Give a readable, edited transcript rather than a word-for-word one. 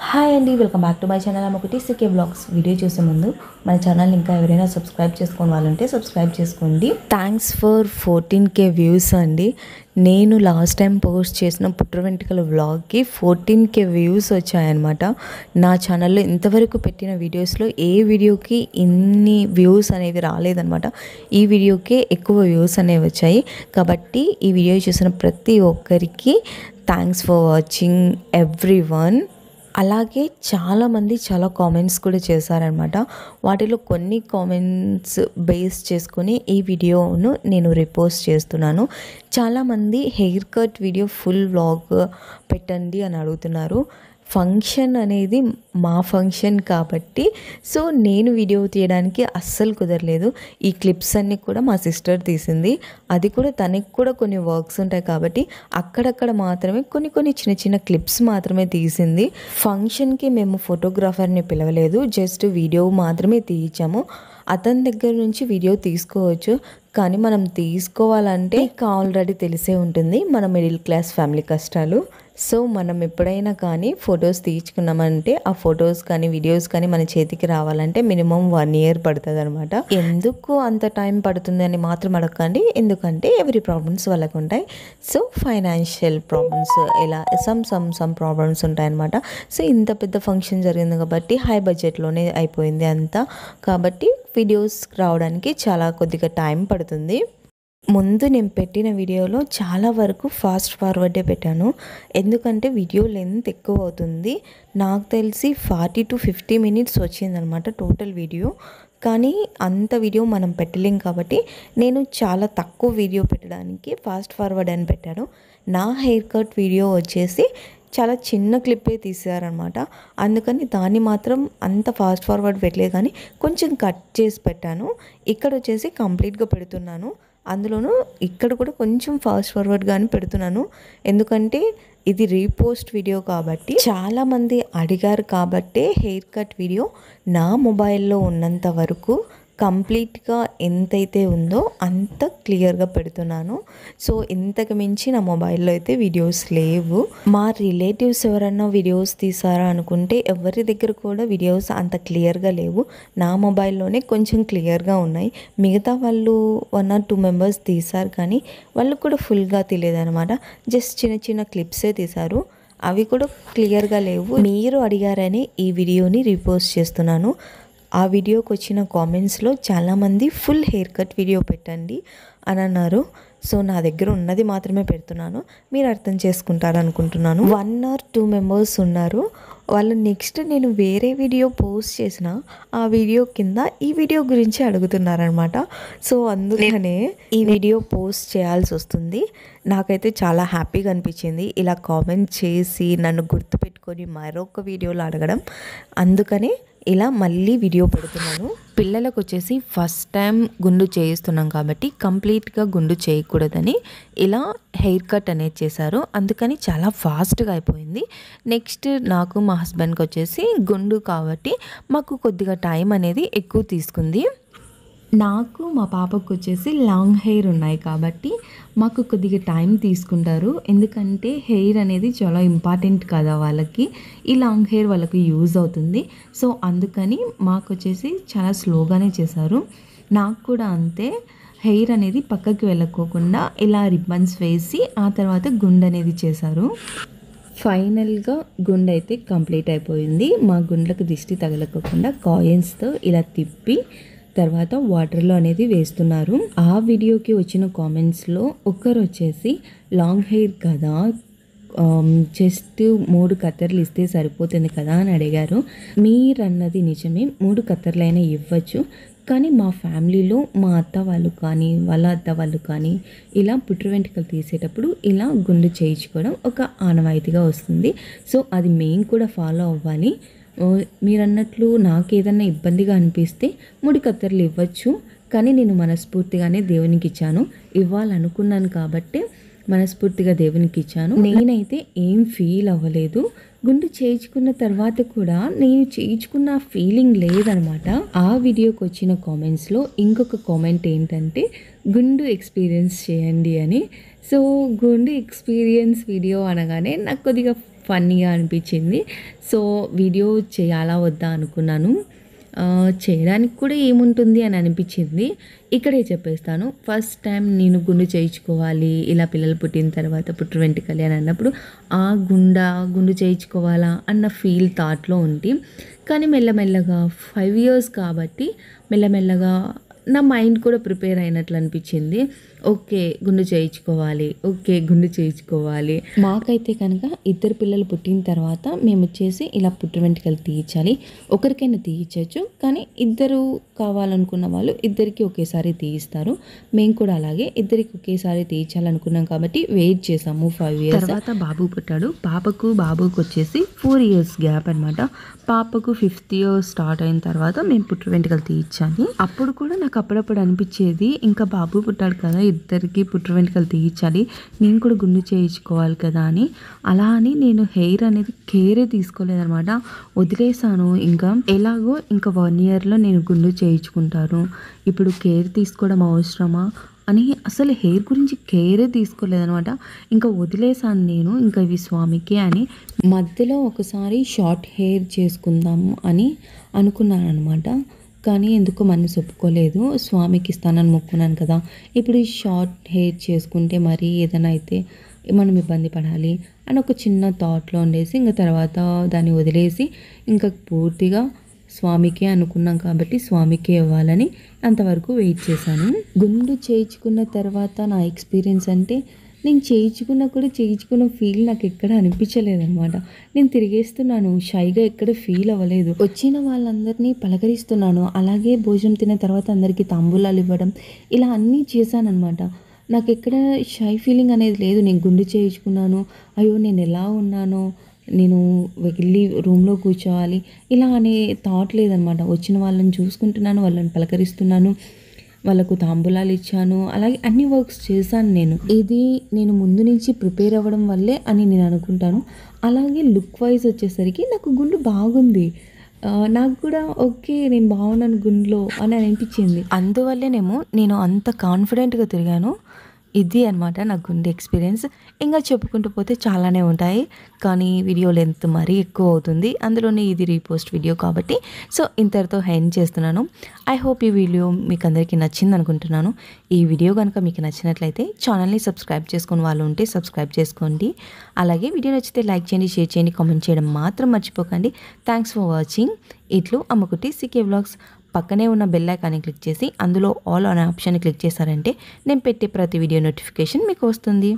Hi అండి, welcome back to my channel. ఒకటి CK blogs. Video చూసే ముందు మన ఛానల్ ఇంకా ఎవరైనా సబ్స్క్రైబ్ చేసుకోని వాళ్ళుంటే సబ్స్క్రైబ్ చేసుకోండి. థ్యాంక్స్ ఫర్ 14K వ్యూస్ అండి. నేను లాస్ట్ టైం పోస్ట్ చేసిన పుట్ర వెంట్రుకల వ్లాగ్కి 14K వ్యూస్ వచ్చాయన్నమాట. నా ఛానల్లో ఇంతవరకు పెట్టిన వీడియోస్లో ఏ వీడియోకి ఇన్ని వ్యూస్ అనేవి రాలేదన్నమాట. ఈ వీడియోకే ఎక్కువ వ్యూస్ అనేవి వచ్చాయి. కాబట్టి ఈ వీడియో చూసిన ప్రతి ఒక్కరికి థ్యాంక్స్ ఫర్ వాచింగ్ ఎవ్రీవన్. అలాగే చాలామంది చాలా కామెంట్స్ కూడా చేశారనమాట. వాటిలో కొన్ని కామెంట్స్ బేస్ చేసుకొని ఈ వీడియోను నేను రిపోస్ట్ చేస్తున్నాను. చాలామంది hair cut video full vlog పెట్టండి అని అడుగుతున్నారు. ఫంక్షన్ అనేది మా ఫంక్షన్ కాబట్టి సో నేను వీడియో తీయడానికి అస్సలు కుదరలేదు. ఈ క్లిప్స్ అన్నీ కూడా మా సిస్టర్ తీసింది. అది కూడా తనకి కూడా కొన్ని వర్క్స్ ఉంటాయి కాబట్టి అక్కడక్కడ మాత్రమే కొన్ని చిన్న చిన్న క్లిప్స్ మాత్రమే తీసింది. ఫంక్షన్కి మేము ఫోటోగ్రాఫర్ని పిలవలేదు, జస్ట్ వీడియో మాత్రమే తీయించాము. అతని దగ్గర నుంచి వీడియో తీసుకోవచ్చు, కానీ మనం తీసుకోవాలంటే ఆల్రెడీ తెలిసే ఉంటుంది మన మిడిల్ క్లాస్ ఫ్యామిలీ కష్టాలు. సో మనం ఎప్పుడైనా కానీ ఫొటోస్ తీయించుకున్నామంటే ఆ ఫొటోస్ కానీ వీడియోస్ కానీ మన చేతికి రావాలంటే మినిమం 1 year పడుతుంది అనమాట. ఎందుకు అంత టైం పడుతుంది అని మాత్రం అడగండి, ఎందుకంటే ఎవరి ప్రాబ్లమ్స్ వాళ్ళకు ఉంటాయి. సో ఫైనాన్షియల్ ప్రాబ్లమ్స్ ఇలా సమ్ ప్రాబ్లమ్స్ ఉంటాయన్నమాట. సో ఇంత పెద్ద ఫంక్షన్ జరిగింది కాబట్టి హై బడ్జెట్లోనే అయిపోయింది అంతా. కాబట్టి వీడియోస్ రావడానికి చాలా కొద్దిగా టైం పడుతుంది. ముందు నేను పెట్టిన వీడియోలో చాలా వరకు ఫాస్ట్ ఫార్వర్డే పెట్టాను, ఎందుకంటే వీడియో లెంత్ ఎక్కువ అవుతుంది. నాకు తెలిసి 40 to 50 minutes వచ్చిందనమాట టోటల్ వీడియో. కానీ అంత వీడియో మనం పెట్టలేం కాబట్టి నేను చాలా తక్కువ వీడియో పెట్టడానికి ఫాస్ట్ ఫార్వర్డ్ అని పెట్టాను. నా హెయిర్ కట్ వీడియో వచ్చేసి చాలా చిన్న క్లిప్పే తీసారనమాట. అందుకని దాన్ని మాత్రం అంత ఫాస్ట్ ఫార్వర్డ్ పెట్టలేదు, కానీ కొంచెం కట్ చేసి పెట్టాను. ఇక్కడ వచ్చేసి కంప్లీట్గా పెడుతున్నాను. అందులోనూ ఇక్కడ కూడా కొంచెం ఫాస్ట్ ఫార్వర్డ్గానే పెడుతున్నాను, ఎందుకంటే ఇది రీపోస్ట్ వీడియో కాబట్టి చాలామంది అడిగారు. కాబట్టే హెయిర్ కట్ వీడియో నా మొబైల్లో ఉన్నంత వరకు కంప్లీట్గా ఎంతైతే ఉందో అంత క్లియర్గా పెడుతున్నాను. సో ఇంతకు మించి నా మొబైల్లో అయితే వీడియోస్ లేవు. మా రిలేటివ్స్ ఎవరన్నా వీడియోస్ తీసారా అనుకుంటే ఎవరి దగ్గర కూడా వీడియోస్ అంత క్లియర్గా లేవు. నా మొబైల్లోనే కొంచెం క్లియర్గా ఉన్నాయి. మిగతా వాళ్ళు 1 or 2 members తీశారు, కానీ వాళ్ళు కూడా ఫుల్గా తీయలేదన్నమాట. జస్ట్ చిన్న చిన్న క్లిప్సే తీశారు, అవి కూడా క్లియర్గా లేవు. మీరు అడిగారని ఈ వీడియోని రీపోస్ట్ చేస్తున్నాను. ఆ వీడియోకి వచ్చిన కామెంట్స్లో చాలామంది ఫుల్ హెయిర్ కట్ వీడియో పెట్టండి అని అన్నారు. సో నా దగ్గర ఉన్నది మాత్రమే పెడుతున్నాను, మీరు అర్థం చేసుకుంటారు అనుకుంటున్నాను. 1 or 2 members ఉన్నారు. వాళ్ళు నెక్స్ట్ నేను వేరే వీడియో పోస్ట్ చేసిన ఆ వీడియో కింద ఈ వీడియో గురించి అడుగుతున్నారనమాట. సో అందుకనే ఈ వీడియో పోస్ట్ చేయాల్సి వస్తుంది. నాకైతే చాలా హ్యాపీగా అనిపించింది ఇలా కామెంట్ చేసి నన్ను గుర్తుపెట్టుకొని మరొక వీడియోలో అడగడం. అందుకనే ఇలా మళ్ళీ వీడియో పెడుతున్నాను. పిల్లలకు వచ్చేసి ఫస్ట్ టైం గుండు చేయిస్తున్నాం కాబట్టి కంప్లీట్గా గుండు చేయకూడదని ఇలా హెయిర్ కట్ అనేది చేశారు. అందుకని చాలా ఫాస్ట్గా అయిపోయింది. నెక్స్ట్ నాకు మా హస్బెండ్కి వచ్చేసి గుండు కాబట్టి మాకు కొద్దిగా టైం అనేది ఎక్కువ తీసుకుంది. నాకు మా పాపకు వచ్చేసి లాంగ్ హెయిర్ ఉన్నాయి కాబట్టి మాకు కొద్దిగా టైం తీసుకుంటారు, ఎందుకంటే హెయిర్ అనేది చాలా ఇంపార్టెంట్ కదా వాళ్ళకి. ఈ లాంగ్ హెయిర్ వాళ్ళకి యూజ్ అవుతుంది. సో అందుకని మాకు వచ్చేసి చాలా స్లోగానే చేశారు. నాకు కూడా అంతే, హెయిర్ అనేది పక్కకి వెళ్ళకోకుండా ఇలా రిబ్బన్స్ వేసి ఆ తర్వాత గుండు అనేది చేశారు. ఫైనల్గా గుండు అయితే కంప్లీట్ అయిపోయింది. మా గుండ్లకు దిష్టి తగలకోకుండా కాయిన్స్తో ఇలా తిప్పి తర్వాత వాటర్లో అనేది వేస్తున్నారు. ఆ వీడియోకి వచ్చిన కామెంట్స్లో ఒకరు వచ్చేసి లాంగ్ హెయిర్ కదా, జస్ట్ 3 కత్తెరలు ఇస్తే సరిపోతుంది కదా అని అడిగారు. మీరన్నది నిజమే, 3 కత్తెరలైనా ఇవ్వచ్చు, కానీ మా ఫ్యామిలీలో మా అత్త వాళ్ళు కానీ వాళ్ళ అత్త వాళ్ళు కానీ ఇలా పుట్ర వెంట్రుకలు తీసేటప్పుడు ఇలా గుండు చేయించుకోవడం ఒక ఆనవాయితీగా వస్తుంది. సో అది మేము కూడా ఫాలో అవ్వాలి. మీరు అన్నట్లు నాకు ఏదన్నా ఇబ్బందిగా అనిపిస్తే 3 కత్తెరలు ఇవ్వచ్చు, కానీ నేను మనస్ఫూర్తిగానే దేవునికి ఇచ్చాను. ఇవ్వాలనుకున్నాను కాబట్టి మనస్ఫూర్తిగా దేవునికి ఇచ్చాను. నేనైతే ఏం ఫీల్ అవ్వలేదు. గుండు చేయించుకున్న తర్వాత కూడా నేను చేయించుకున్న ఫీలింగ్ లేదనమాట. ఆ వీడియోకి వచ్చిన కామెంట్స్లో ఇంకొక కామెంట్ ఏంటంటే గుండు ఎక్స్పీరియన్స్ చేయండి అని. సో గుండు ఎక్స్పీరియన్స్ వీడియో అనగానే నాకు కొద్దిగా ఫన్నీగా అనిపించింది. సో వీడియో చేయాలా వద్దా అనుకున్నాను. చేయడానికి కూడా ఏముంటుంది అని అనిపించింది. ఇక్కడే చెప్పేస్తాను. ఫస్ట్ టైం నేను గుండు చేయించుకోవాలి, ఇలా పిల్లలు పుట్టిన తర్వాత పుట్టు వెంట్రుకలు అని అన్నప్పుడు గుండు చేయించుకోవాలా అన్న ఫీల్ థాట్లో ఉంది. కానీ మెల్లమెల్లగా 5 years కాబట్టి మెల్లమెల్లగా నా మైండ్ కూడా ప్రిపేర్ అయినట్లు అనిపించింది. ఓకే గుండు చేయించుకోవాలి. మాకైతే కనుక 2 పిల్లలు పుట్టిన తర్వాత మేము వచ్చేసి ఇలా పుట్టు వెంట్రుకలు తీయించాలి. ఒకరికైనా తీయించవచ్చు, కానీ 2 కావాలనుకున్న వాళ్ళు 2కి ఒకేసారి తీయిస్తారు. మేము కూడా అలాగే 2కి ఒకేసారి తీయించాలనుకున్నాం కాబట్టి వెయిట్ చేసాము 5 years. తర్వాత బాబు పుట్టాడు. బాబుకి వచ్చేసి 4 years గ్యాప్ అనమాట. పాపకు 5th year స్టార్ట్ అయిన తర్వాత మేము పుట్టు వెంట్రుకలు తీయించాలి. అప్పుడు కూడా నాకు అప్పుడప్పుడు అనిపించేది, ఇంకా బాబు పుట్టాడు కదా, 2కి పుట్టు వెంట్రుకలు తీయించాలి, నేను కూడా గుండు చేయించుకోవాలి కదా అని. అలా అని నేను హెయిర్ అనేది కేరే తీసుకోలేదనమాట, వదిలేసాను. ఇంకా ఎలాగో ఇంకా 1 yearలో నేను గుండు చేయించుకుంటాను, ఇప్పుడు కేర్ తీసుకోవడం అవసరమా అని అసలు హెయిర్ గురించి కేరే తీసుకోలేదనమాట. ఇంకా వదిలేసాను నేను, ఇంకా ఇవి స్వామికి అని. మధ్యలో ఒకసారి షార్ట్ హెయిర్ చేసుకుందాము అని అనుకున్నాను అనమాట. కానీ ఎందుకో మనసు ఒప్పుకోలేదు. స్వామికి ఇస్తానని మొక్కున్నాను కదా, ఇప్పుడు ఈ షార్ట్ హెయిర్ చేసుకుంటే మరి ఏదైనా అయితే మనం ఇబ్బంది పడాలి అని ఒక చిన్న థాట్లో ఉండేసి ఇంకా తర్వాత దాన్ని వదిలేసి ఇంకా పూర్తిగా స్వామికే అనుకున్నాం కాబట్టి స్వామికే ఇవ్వాలని అంతవరకు వెయిట్ చేశాను. గుండు చేయించుకున్న తర్వాత నా ఎక్స్పీరియన్స్ అంటే, నేను చేయించుకున్న ఫీల్ నాకు ఎక్కడ అనిపించలేదన్నమాట. నేను తిరిగేస్తున్నాను, షైగా ఎక్కడ ఫీల్ అవ్వలేదు. వచ్చిన వాళ్ళందరినీ పలకరిస్తున్నాను, అలాగే భోజనం తిన్న తర్వాత అందరికీ తాంబూలాలు ఇవ్వడం, ఇలా అన్నీ చేశానన్నమాట. నాకు ఎక్కడ షై ఫీలింగ్ అనేది లేదు. నేను గుండు చేయించుకున్నాను, అయ్యో నేను ఎలా ఉన్నానో, నేను వెళ్ళి రూమ్లో కూర్చోవాలి ఇలా అనే థాట్ లేదనమాట. వచ్చిన వాళ్ళని చూసుకుంటున్నాను, వాళ్ళని పలకరిస్తున్నాను, వాళ్ళకు తాంబూలాలు ఇచ్చాను, అలాగే అన్ని వర్క్స్ చేశాను నేను. ఇది నేను ముందు నుంచి ప్రిపేర్ అవ్వడం వల్లే అని నేను అనుకుంటాను. అలాగే లుక్ వైజ్ వచ్చేసరికి నాకు గుండు బాగుంది, నాకు కూడా ఓకే నేను బాగున్నాను గుండులో అని అనిపించింది. అందువల్లేనేమో నేను అంత కాన్ఫిడెంట్గా తిరిగాను. ఇది అనమాట నా గుండె ఎక్స్పీరియన్స్. ఇంకా చెప్పుకుంటూ పోతే చాలానే ఉంటాయి, కానీ వీడియో లెంత్ మరీ ఎక్కువ అవుతుంది. అందులోనే ఇది రీపోస్ట్ వీడియో కాబట్టి సో ఇంతటితో ఎండ్ చేస్తున్నాను. ఐ హోప్ ఈ వీడియో మీకు అందరికీ నచ్చింది అనుకుంటున్నాను. ఈ వీడియో కనుక మీకు నచ్చినట్లయితే ఛానల్ని సబ్స్క్రైబ్ చేసుకుని వాళ్ళు ఉంటే సబ్స్క్రైబ్ చేసుకోండి. అలాగే వీడియో నచ్చితే లైక్ చేయండి, షేర్ చేయండి, కామెంట్ చేయడం మాత్రం మర్చిపోకండి. Thanks for watching. ఇట్లు అమ్మకుటి సికే వ్లాగ్స్. పక్కనే ఉన్న బెల్ ఐకాన్ని క్లిక్ చేసి అందులో ఆల్ అనే ఆప్షన్ని క్లిక్ చేశారంటే నేను పెట్టే ప్రతి వీడియో నోటిఫికేషన్ మీకు వస్తుంది.